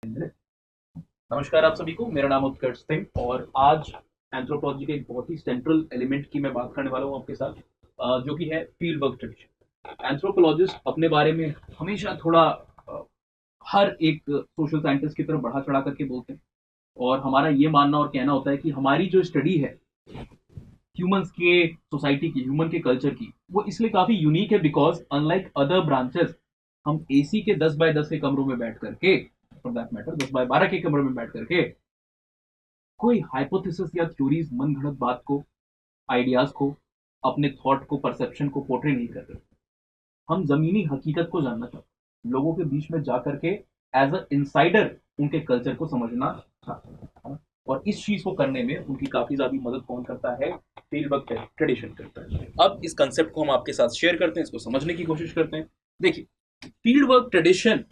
नमस्कार आप सभी को। मेरा नाम उत्कर्ष सिंह और आज एंथ्रोपोलॉजी के एक बहुत ही सेंट्रल एलिमेंट की मैं बात करने वाला हूँ आपके साथ, जो कि है फील्ड वर्क ट्रेडिशन। एंथ्रोपोलॉजिस्ट अपने बारे में हमेशा थोड़ा हर एक सोशल साइंटिस्ट की तरफ बढ़ा चढ़ा करके बोलते हैं और हमारा ये मानना और कहना होता है कि हमारी जो स्टडी है ह्यूमंस के सोसाइटी की, ह्यूमन के कल्चर की, वो इसलिए काफी यूनिक है बिकॉज अनलाइक अदर ब्रांचेस हम एसी के 10 बाय 10 के कमरों में बैठ करके, फॉर दैट मैटर 10 बाय 12 के कमरों में बैठ करके कोई हाइपोथेसिस या थ्योरीज, मन घड़त बात को, आइडियाज को, अपने थॉट को, परसेप्शन को पोर्ट्रे नहीं कर रहे। हम जमीनी हकीकत को जानना चाहते हैं, लोगों के बीच में जा करके एज अ इंसाइडर उनके कल्चर को समझना चाहते हैं, है ना? और इस चीज को करने में उनकी काफी ज्यादा मदद कौन करता है? फील्ड वर्क ट्रेडिशन करता है। अब इस कंसेप्ट को हम आपके साथ शेयर करते हैं, इसको समझने की कोशिश करते हैं। देखिए, field work tradition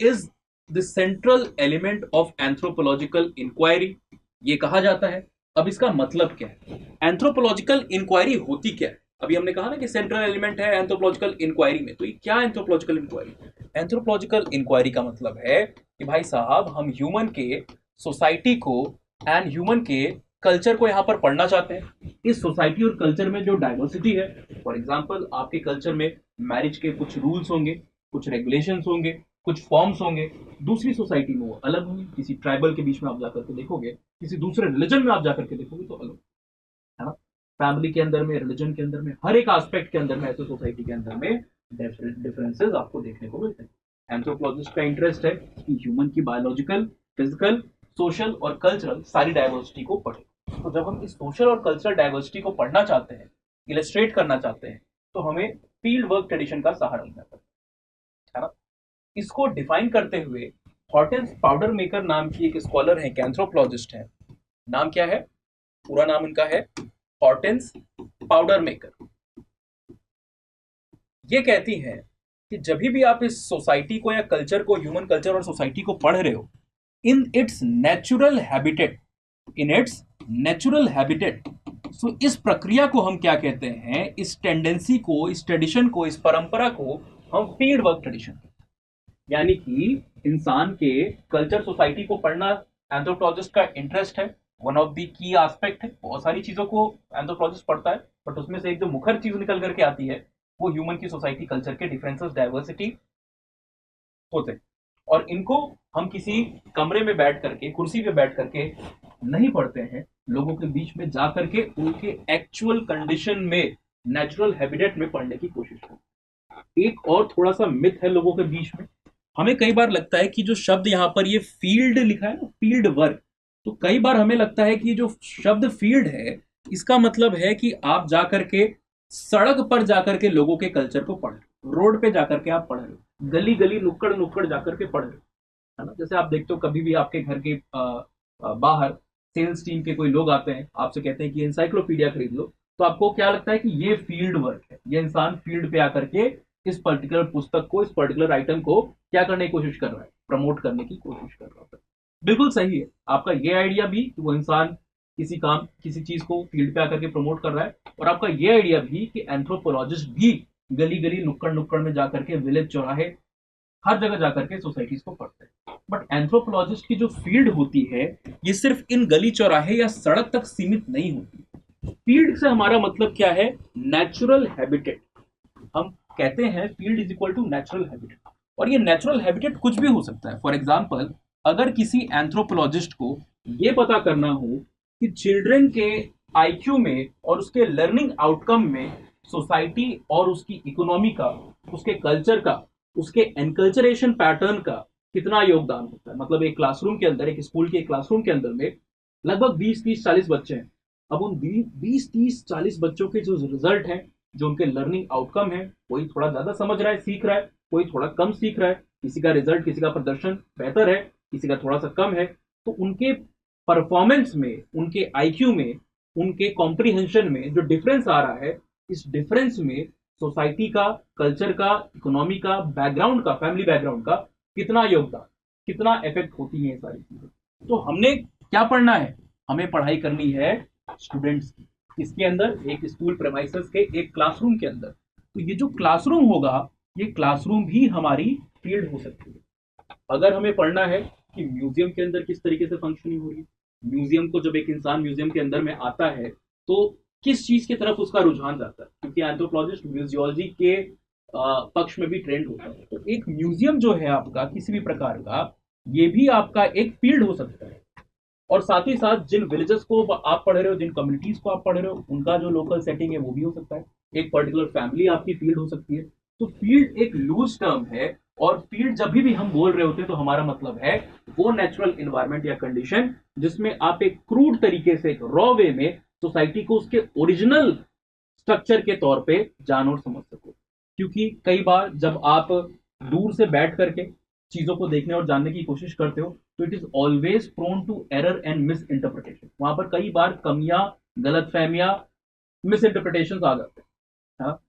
is the central element of anthropological inquiry, ये कहा जाता है। अब इसका मतलब क्या है? एंथ्रोपोलॉजिकल इंक्वायरी होती क्या है? अभी हमने कहा ना कि सेंट्रल एलिमेंट है एंथ्रोपोलॉजिकल इंक्वायरी में, तो ये क्या एंथ्रोपोलॉजिकल इंक्वायरी? एंथ्रोपोलॉजिकल इंक्वायरी का मतलब है कि भाई साहब, हम ह्यूमन के सोसाइटी को एंड ह्यूमन के कल्चर को यहाँ पर पढ़ना चाहते हैं। इस सोसाइटी और कल्चर में जो डाइवर्सिटी है, फॉर एग्जाम्पल आपके कल्चर में मैरिज के कुछ रूल्स होंगे, कुछ रेगुलेशंस होंगे, कुछ फॉर्म्स होंगे, दूसरी सोसाइटी में वो अलग होंगे। किसी ट्राइबल के बीच में आप जाकर के देखोगे, किसी दूसरे रिलीजन में आप जाकर के देखोगे तो अलग, है ना? फैमिली के अंदर में, रिलीजन के अंदर में, हर एक एस्पेक्ट के अंदर में, ऐसे सोसाइटी के अंदर में डिफरेंसेस आपको देखने को मिलते हैं। एंथ्रोपोलॉजिस्ट का इंटरेस्ट है कि ह्यूमन की बायोलॉजिकल, फिजिकल, सोशल और कल्चरल सारी डाइवर्सिटी को पढ़े। तो जब हम इस सोशल और कल्चरल डाइवर्सिटी को पढ़ना चाहते हैं, इलस्ट्रेट करना चाहते हैं, तो हमें फील्ड वर्क ट्रेडिशन का सहारा लेना पड़ता है ना? इसको डिफाइन करते हुए हॉर्टेंस पाउडर मेकर नाम की एक स्कॉलर है, एंथ्रोपोलॉजिस्ट है। नाम क्या है? पूरा नाम उनका है हॉर्टेंस पाउडर मेकर। ये कहती हैं कि जब भी आप इस सोसाइटी को या कल्चर को, ह्यूमन कल्चर और सोसाइटी को पढ़ रहे हो in its natural habitat, in its natural habitat, so इस प्रक्रिया को हम क्या कहते हैं? इस टेंडेंसी को, इस ट्रेडिशन को, इस परंपरा को हम फील्ड वर्क ट्रेडिशन, यानी कि इंसान के कल्चर, सोसाइटी को पढ़ना एंथ्रोपोलॉजिस्ट का इंटरेस्ट है। One of the key aspect है। बहुत सारी चीजों को एंथ्रोपोलॉजिस्ट पढ़ता है, बट उसमें से एक जो मुखर चीज निकल करके आती है वो ह्यूमन की सोसाइटी, कल्चर के डिफरेंसेस, डाइवर्सिटी होते हैं। और इनको हम किसी कमरे में बैठ करके, कुर्सी पे बैठ करके नहीं पढ़ते हैं, लोगों के बीच में जा करके उनके एक्चुअल कंडीशन में, नेचुरल हैबिटेट में पढ़ने की कोशिश करते हैं। एक और थोड़ा सा मिथ है लोगों के बीच में। हमें कई बार लगता है कि जो शब्द यहाँ पर ये फील्ड लिखा है ना, फील्ड वर्क, तो कई बार हमें लगता है कि जो शब्द फील्ड है इसका मतलब है कि आप जाकर के सड़क पर जाकर के लोगों के कल्चर को पढ़ रहे हो, रोड पे जाकर के आप पढ़ रहे हो, गली गली, नुक्कड़ नुक्कड़ जाकर के पढ़ रहे हो, है ना? जैसे आप देखते हो कभी भी आपके घर के बाहर सेल्स टीम के कोई लोग आते हैं, आपसे कहते हैं कि इंसाइक्लोपीडिया खरीद लो, तो आपको क्या लगता है कि ये फील्ड वर्क है, ये इंसान फील्ड पे आकर के इस पर्टिकुलर पुस्तक को, इस पर्टिकुलर आइटम को क्या करने की कोशिश कर रहा है? प्रमोट करने की कोशिश कर रहा है। बिल्कुल सही है आपका ये आइडिया भी कि वो इंसान किसी काम, किसी चीज को फील्ड पे आकर के प्रमोट कर रहा है, और आपका ये आइडिया भी कि एंथ्रोपोलॉजिस्ट भी गली गली, नुक्कड़ नुक्कड़ में जाकर के, विलेज, चौराहे, हर जगह जाकर के सोसाइटीज को पढ़ते हैं। बट एंथ्रोपोलॉजिस्ट की जो फील्ड होती है ये सिर्फ इन गली, चौराहे या सड़क तक सीमित नहीं होती। फील्ड से हमारा मतलब क्या है? Natural habitat. हम कहते हैं field is equal to natural habitat, और ये नेचुरल हैबिटेट कुछ भी हो सकता है। फॉर एग्जाम्पल, अगर किसी एंथ्रोपोलॉजिस्ट को ये पता करना हो कि चिल्ड्रन के आईक्यू में और उसके लर्निंग आउटकम में सोसाइटी और उसकी इकोनॉमी का, उसके कल्चर का, उसके एनकल्चरेशन पैटर्न का कितना योगदान होता है। मतलब एक क्लासरूम के अंदर, एक स्कूल के क्लासरूम के अंदर में लगभग 20, 30, 40 बच्चे हैं। अब उन 20, 30, 40 बच्चों के जो रिजल्ट हैं, जो उनके लर्निंग आउटकम है, कोई थोड़ा ज्यादा समझ रहा है, सीख रहा है, कोई थोड़ा कम सीख रहा है, किसी का रिजल्ट, किसी का प्रदर्शन बेहतर है, किसी का थोड़ा सा कम है, तो उनके परफॉर्मेंस में, उनके आईक्यू में, उनके कॉम्प्रीहेंशन में जो डिफरेंस आ रहा है, इस डिफरेंस में सोसाइटी का, कल्चर का, इकोनॉमी का, बैकग्राउंड का, फैमिली बैकग्राउंड का कितना योगदान, कितना इफेक्ट होती है ये सारी चीजें। तो हमने क्या पढ़ना है? हमें पढ़ाई करनी है स्टूडेंट्स की। इसके अंदर एक स्कूल प्रेमाइसेस के, एक क्लासरूम के अंदर। तो ये जो क्लासरूम होगा, ये क्लासरूम भी हमारी फील्ड हो सकती है। अगर हमें पढ़ना है कि म्यूजियम के अंदर किस तरीके से फंक्शनिंग हो रही है, म्यूजियम को जब एक इंसान म्यूजियम के अंदर में आता है तो किस चीज की तरफ उसका रुझान जाता है, क्योंकि एंथ्रोपोलॉजिस्ट म्यूजियोलॉजी के पक्ष में भी ट्रेंड होता है। तो एक म्यूजियम जो है आपका किसी भी प्रकार का, ये भी आपका एक फील्ड हो सकता है। और साथ ही साथ जिन विलेजेस को आप पढ़ रहे हो, जिन कम्युनिटीज को आप पढ़ रहे हो, उनका जो लोकल सेटिंग है वो भी हो सकता है। एक पर्टिकुलर फैमिली आपकी फील्ड हो सकती है। तो फील्ड एक लूज टर्म है, और फील्ड जब भी हम बोल रहे होते हैं तो हमारा मतलब है वो नेचुरल इन्वायरमेंट या कंडीशन जिसमें आप एक क्रूड तरीके से, रॉ वे में सोसाइटी को उसके ओरिजिनल स्ट्रक्चर के तौर पे जान और समझ सको। क्योंकि कई बार जब आप दूर से बैठ करके चीजों को देखने और जानने की कोशिश करते हो तो it is always prone to error and misinterpretation. वहां पर कई बार कमियां, गलतफहमियां, मिस इंटरप्रिटेशन आ जाते हैं। हाँ?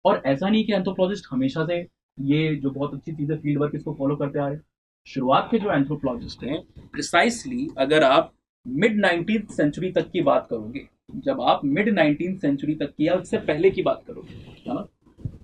और ऐसा नहीं कि एंथ्रोपोलॉजिस्ट हमेशा से ये जो बहुत अच्छी चीज है फील्ड वर्क इसको फॉलो करते आ रहे हैं। शुरुआत के जो एंथ्रोपोलॉजिस्ट हैं, प्रिसाइसली अगर आप मिड 19th सेंचुरी तक की बात करोगे, जब आप मिड 19th सेंचुरी तक की या उससे पहले की बात करोगे, है ना,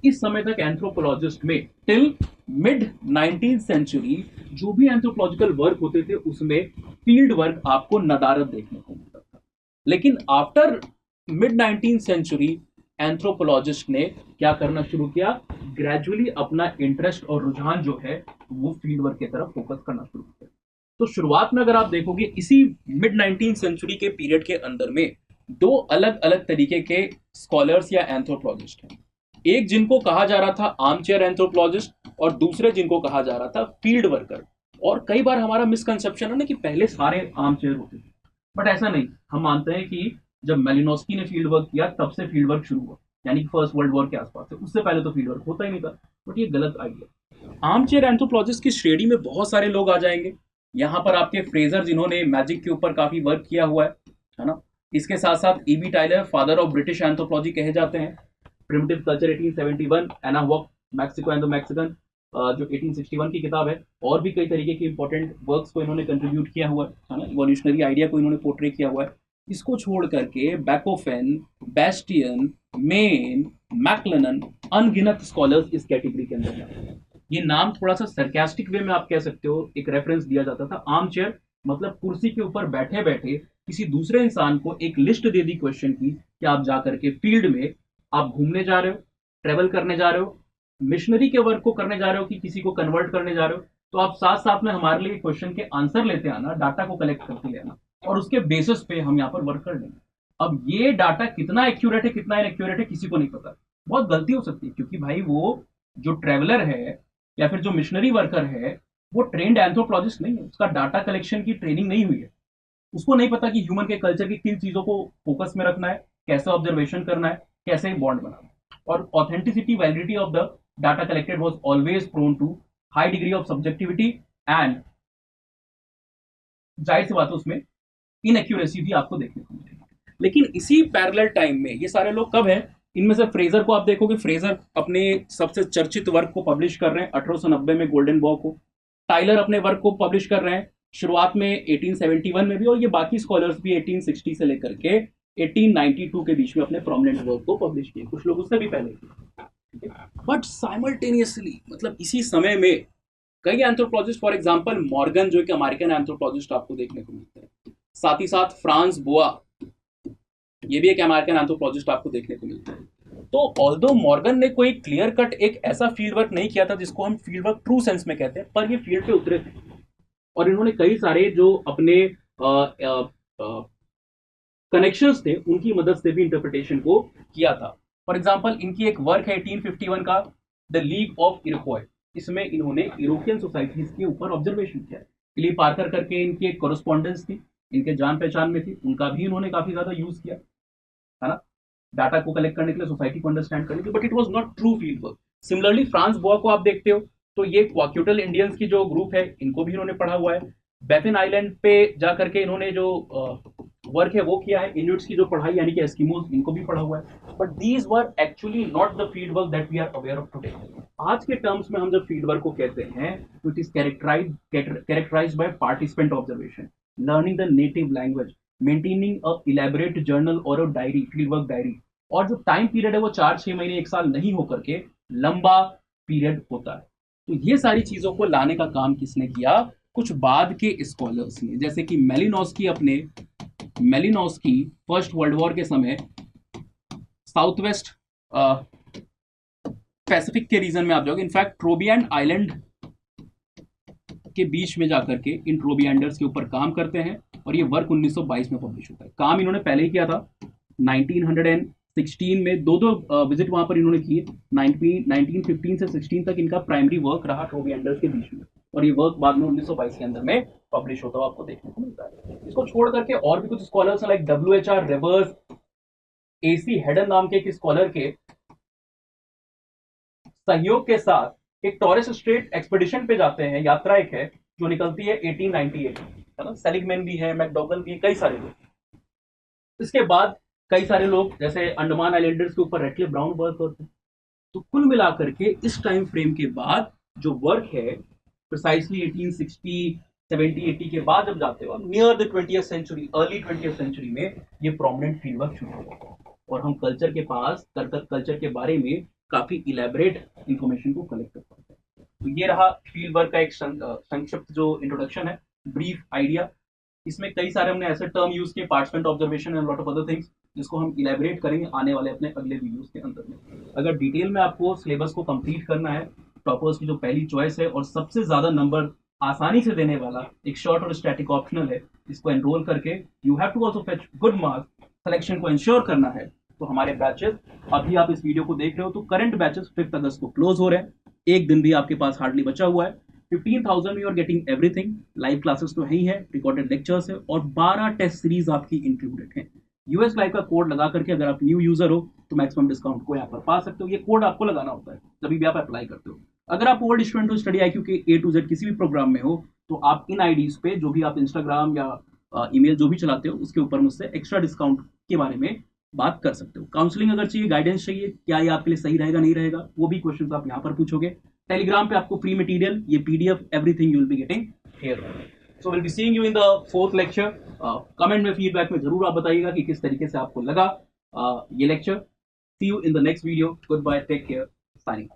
इस समय तक एंथ्रोपोलॉजिस्ट में टिल मिड 19th सेंचुरी जो भी एंथ्रोपोलॉजिकल वर्क होते थे उसमें फील्ड वर्क आपको नदारद देखने को मिलता था। लेकिन after mid 19th century anthropologist ने क्या करना शुरू किया, ग्रेजुअली अपना इंटरेस्ट और रुझान जो है वो फील्ड वर्क की तरफ फोकस करना शुरू किया। तो शुरुआत में अगर आप देखोगे इसी मिड 19th सेंचुरी के पीरियड के अंदर में दो अलग अलग तरीके के स्कॉलर्स या एंथ्रोपोलॉजिस्ट हैं। एक जिनको कहा जा रहा था आर्म चेयर एंथ्रोपोलॉजिस्ट, और दूसरे जिनको कहा जा रहा था फील्ड वर्कर। और कई बार हमारा मिसकंसेप्शन है ना कि पहले सारे आर्म चेयर होते थे, बट ऐसा नहीं। हम मानते हैं कि जब मेलिनोस्की ने फील्ड वर्क किया तब से फील्ड वर्क शुरू हुआ, यानी कि फर्स्ट वर्ल्ड वॉर के आसपास से, उससे पहले तो फील्ड वर्क होता ही नहीं था। बट ये गलत आइडिया। आर्म चेयर एंथ्रोपोलॉजिस्ट की श्रेणी में बहुत सारे लोग आ जाएंगे। यहाँ पर आपके फ्रेजर जिन्होंने मैजिक के ऊपर काफी वर्क किया हुआ है ना। इसके साथ साथ E B Tylor father of British anthropology कहे जाते हैं। Primitive culture 1871, Anahuac, Mexico and the Mexican जो 1861 की किताब है। और भी कई तरीके के इंपॉर्टेंट वर्क्स को इन्होंने कंट्रीब्यूट किया हुआ है ना, इवोल्यूशनरी आइडिया को इन्होंने पोर्ट्रे किया हुआ है। इसको छोड़ करके बैकोफेन, बेस्टियन, मेन, मैक्लेनन, अनगिनत स्कॉलर्स इस कैटेगरी के अंदर हैं। ये नाम थोड़ा सा सरकास्टिक वे में आप कह सकते हो, एक रेफरेंस दिया जाता था। आर्म चेयर मतलब कुर्सी के ऊपर बैठे बैठे किसी दूसरे इंसान को एक लिस्ट दे दी क्वेश्चन की कि आप जाकर के फील्ड में आप घूमने जा रहे हो, ट्रेवल करने जा रहे हो, मिशनरी के वर्क को करने जा रहे हो कि किसी को कन्वर्ट करने जा रहे हो, तो आप साथ साथ में हमारे लिए क्वेश्चन के आंसर लेते आना, डाटा को कलेक्ट करते लेना, और उसके बेसिस पे हम यहाँ पर वर्क कर लेंगे। अब ये डाटा कितना एक्यूरेट है कितना इनएक्यूरेट है किसी को नहीं पता। बहुत गलती हो सकती है, क्योंकि भाई वो जो ट्रेवलर है या फिर जो मिशनरी वर्कर है वो ट्रेंड एंथ्रोपोलॉजिस्ट नहीं है, उसका डाटा कलेक्शन की ट्रेनिंग नहीं हुई है। उसको नहीं पता कि ह्यूमन के कल्चर की किन चीजों को फोकस में रखना है, कैसे ऑब्जर्वेशन करना है, कैसे बॉन्ड बनाना है। और authenticity, validity of the data collected was always prone to high degree of subjectivity, and जाहिर सी बात है उसमें इनएक्यूरेसी भी आपको देखने को मिलेगी। लेकिन इसी पैरेलल टाइम में ये सारे लोग कब हैं, इनमें से फ्रेजर को आप देखोगे, फ्रेजर अपने सबसे चर्चित वर्क को पब्लिश कर रहे हैं 1890 में गोल्डन बॉ को। टाइलर अपने वर्क को पब्लिश कर रहे हैं शुरुआत में 1871 में भी, और ये बाकी स्कॉलर्स भी 1860 से लेकर के 1892 के बीच में अपने प्रोमिनेंट वर्क को पब्लिश किए। कुछ लोग उससे भी पहले किए, बट साइमल्टेनियसली मतलब इसी समय में कई एंथ्रोपोलॉजिस्ट, फॉर एग्जांपल मॉर्गन जो एक अमेरिकन एंथ्रोपोलॉजिस्ट आपको देखने को मिलते हैं, साथ ही साथ फ्रांस बोआ, ये भी एक अमेरिकन एंथ्रोपोलॉजिस्ट आपको देखने को मिलता है। तो ऑल्दो मॉर्गन ने कोई क्लियर कट एक ऐसा फील्ड वर्क नहीं किया था जिसको हम फील्ड वर्क ट्रू सेंस में कहते हैं, पर ये फील्ड पे उतरे थे और इन्होंने कई सारे जो अपने कनेक्शंस थे उनकी मदद से भी इंटरप्रिटेशन को किया था। फॉर एग्जांपल इनकी एक वर्क है 1851 का, द लीग ऑफ इरोक्वॉय। इसमें इन्होंने यूरोपियन सोसाइटीज के ऊपर ऑब्जर्वेशन किया है। फिलिप पार्कर करके इनकी एक कॉरेस्पॉन्डेंस थी, इनके जान पहचान में थी, उनका भी इन्होंने काफी ज्यादा यूज किया है ना, डाटा को कलेक्ट करने के लिए, सोसाइटी को अंडरस्टैंड करने के लिए, but it was not true field work. Similarly Franz Boas को आप देखते हो तो ये क्वाक्यूटल इंडियंस की जो ग्रुप है इनको भी इन्होंने पढ़ा हुआ है। बैफिन आइलैंड पे जाकर के इन्होंने जो वर्क है वो किया है। इन्यूट्स की जो पढ़ाई यानी कि एस्किमोज, इनको भी पढ़ा हुआ है। But these were actually not the field work that we are aware of today. आज के टर्म्स में हम जब फील्ड वर्क को कहते हैं तो it is characterised by participant observation, learning the native language, maintaining a elaborate journal और a diary, field work diary. और जो टाइम पीरियड है वो 4-6 महीने 1 साल नहीं होकर के लंबा पीरियड होता है। तो ये सारी चीजों को लाने का काम किसने किया? कुछ बाद के स्कॉलर्स ने, जैसे कि मेलिनोस्की फर्स्ट वर्ल्ड वॉर के समय साउथ वेस्ट पैसिफिक के रीजन में आप जाओगे, इनफैक्ट ट्रोबिएंड आइलैंड के बीच में जाकर के इन ट्रोबिएंडर्स के ऊपर काम करते हैं और ये वर्क 1922 में पब्लिश होता है। काम इन्होंने पहले ही किया था 1916 में, दो विजिट वहां पर इन्होंने किए। 1915 से 16 तक इनका प्राइमरी वर्क रहा ट्रोबिएंडर्स के बीच में, और ये वर्क बाद में 1922 के अंदर में पब्लिश होता हुआ आपको देखने को मिलता है। इसको छोड़ करके और भी कुछ scholars like WHR reverse, AC Hayden नाम के एक स्कॉलर के सहयोग के साथ एक टॉरेस स्ट्रेट एक्सपेडिशन पे जाते हैं। यात्रा एक है जो निकलती है 1898, है ना। सेलिगमैन भी है, मैकडॉगल भी है, कई सारे लोग। इसके बाद कई सारे लोग जैसे अंडमान आइलैंडर्स के ऊपर रेडक्लिफ ब्राउन वर्क करते हैं। तो कुल मिलाकर के इस टाइम फ्रेम के बाद जो वर्क है प्रिसाइसली 1860 70 80 के बाद जब जाते हो आप near the 20th century, early 20th century में ये प्रोमिनेंट फील्ड वर्क शुरू होगा और हम कल्चर के पास कल्चर के बारे में काफी इलेबरेट इंफॉर्मेशन को कलेक्ट कर पाते हैं। तो ये रहा फील्ड वर्क का एक संक्षिप्त जो इंट्रोडक्शन है, ब्रीफ आइडिया। इसमें कई सारे हमने ऐसे टर्म यूज किए, participant observation and lot of other things, जिसको हम इलेबरेट करेंगे आने वाले अपने अगले वीडियोस के अंदर में। अगर डिटेल में आपको सिलेबस को कंप्लीट करना है, टॉपर्स की जो पहली चॉइस है और सबसे ज्यादा नंबर आसानी से देने वाला एक शॉर्ट और स्टैटिक ऑप्शनल है, इसको एनरोल करके you have to also fetch good marks, selection को इंश्योर करना है। तो हमारे बैचेस, अभी आप इस वीडियो को देख रहे हो तो करंट बैचेस 5 अगस्त को क्लोज हो रहे हैं। एक दिन भी आपके पास हार्डली बचा हुआ है। 15,000 में you are getting everything. Live classes तो है ही है, रिकॉर्डेड लेक्चर्स है और 12 टेस्ट सीरीज आपकी इंक्लूडेड है। यूएस लाइव का कोड लगा करके अगर आप न्यू यूजर हो तो मैक्सिमम डिस्काउंट को यहाँ पर पा सकते हो। ये कोड आपको लगाना होता है तभी भी आप अप्लाई करते हो। अगर आप ओल्ड स्टूडेंट हो, स्टडी IQ के A to Z किसी भी प्रोग्राम में हो, तो आप इन आईडीज पे जो भी आप इंस्टाग्राम या ईमेल जो भी चलाते हो उसके ऊपर मुझसे एक्स्ट्रा डिस्काउंट के बारे में बात कर सकते हो। काउंसलिंग अगर चाहिए, गाइडेंस चाहिए, क्या ये आपके लिए सही रहेगा नहीं रहेगा, वो भी क्वेश्चंस आप यहाँ पर पूछोगे। टेलीग्राम पे आपको फ्री मटेरियल, ये PDF, everything you will be getting here. So will be seeing you in the 4th lecture. Comment में फीडबैक में जरूर आप बताइएगा कि किस तरीके से आपको लगा ये lecture. See you in the next video. Goodbye, take care, signing.